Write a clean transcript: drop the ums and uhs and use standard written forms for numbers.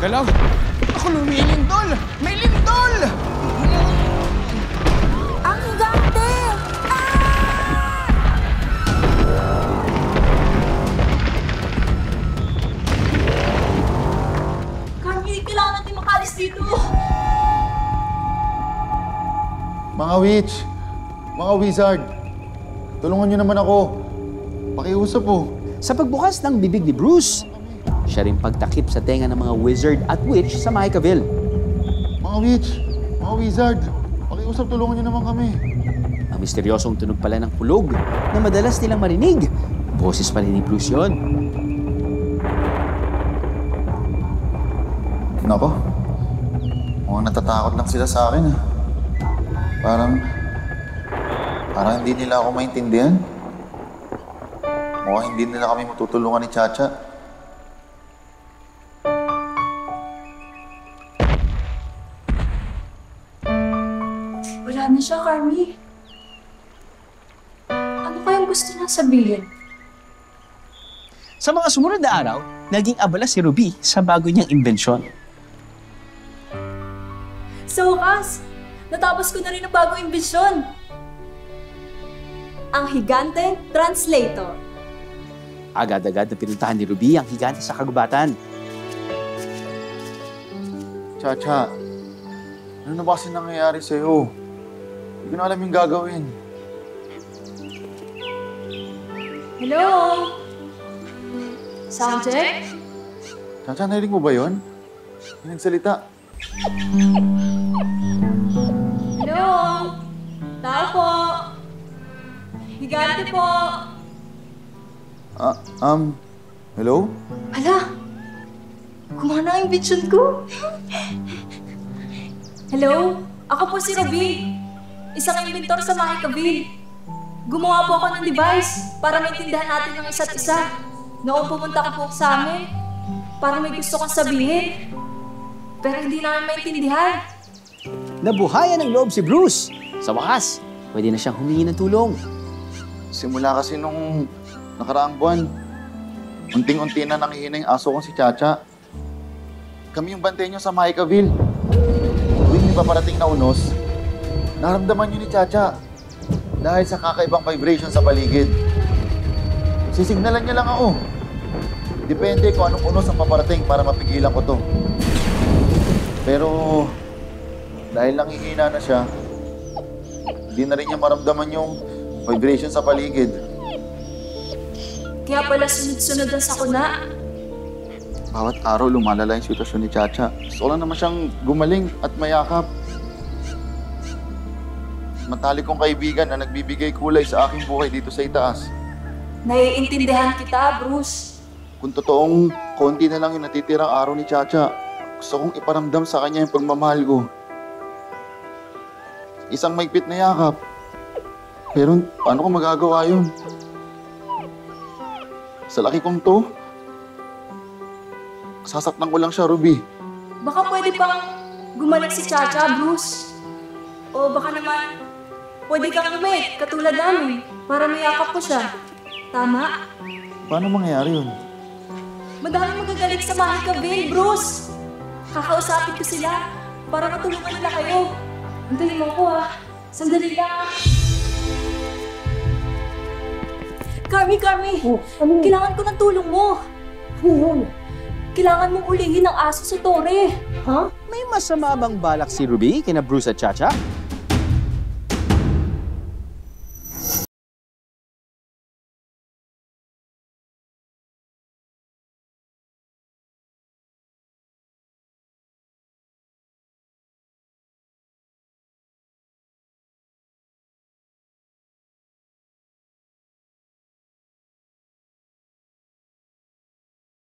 gumagalaw. Ako lumilindol! May lindol! Ang higante! Carmi, kailangan natin makalis dito. Mga witch, mga wizard, tulungan niyo naman ako. Pakiusap po. Sa pagbukas ng bibig ni Bruce, siya rin pagtakip sa tenga ng mga wizard at witch sa Mahikaville. Mga witch, mga wizard, pakiusap, tulungan niyo naman kami. Ang misteryosong tunog pala ng kulog na madalas nilang marinig. Boses pala ni Bruce yun. Nako, mukhang natatakot lang sila sa akin. Parang hindi nila ako maintindihan. Mukhang hindi nila kami matutulungan ni Chacha. Wala na siya, Carmi. Ano kayang gusto niya sabihin? Sa mga sumunod na araw, naging abala si Ruby sa bago niyang imbensyon. Sa wakas, natapos ko na rin ang bagong imbensyon. Ang Higante Translator. Agad-agad na pinuntahan ni Ruby ang higante sa kagubatan. Chacha, ano na ba kasi nangyayari sa'yo? Hindi ko na alam yung gagawin. Hello? Sound check? Chacha, narinig mo ba yun? Yung nagsalita. Hello? Tao po? Higante po? Hello? Ala! Kumana ang imbensyon ko. Hello? Ako po si Ruby. Isang inventor sa Mahikaville. Gumawa po ako ng device para maintindihan natin ang isa't isa. Noong pumunta ka po sa amin, parang may gusto kang sabihin. Pero hindi namin maintindihan. Nabuhayan ng loob si Bruce. Sa wakas, pwede na siyang humingi ng tulong. Simula kasi nung nakaraang buwan, unting-unti na nakihina yung aso kong si Chacha. Kami yung bantay niyo sa Mahikaville. Tuwing may paparating na unos, naramdaman niyo ni Chacha dahil sa kakaibang vibration sa paligid. Sisignalan niya lang ako. Depende kung anong unos ang paparating para mapigilan ko to. Pero dahil nanghihina na siya, hindi na rin niya maramdaman yung vibration sa paligid. Kaya pala sunod-sunod ang sakuna. Bawat araw lumalala yung sitwasyon ni Chacha. Gusto ko lang naman siyang gumaling at mayakap. Matalik kong kaibigan na nagbibigay kulay sa aking buhay dito sa itaas. Naiintindihan kita, Bruce. Kung totoong konti na lang yung natitirang araw ni Chacha, gusto kong iparamdam sa kanya yung pagmamahal ko. Isang maigpit na yakap. Pero paano ko magagawa yun? Sa laki kong to, sasaktan ko lang siya, Ruby. Baka pwede pang gumaling si Chacha, Bruce. O baka naman, pwede kang umit, katulad namin, para mayakap ko siya. Tama? Paano mangyayari yun? Madami magagaling sa Mahikaville, Bruce. Kakausapin ko sila para matulungan nila kayo. Antayin mo ko, ha? Sandali lang. Carmi! Kailangan ko ng tulong mo. Kailangan mong ulihin ang aso sa tore. May masama bang balak si Ruby kina Bruce at Chacha?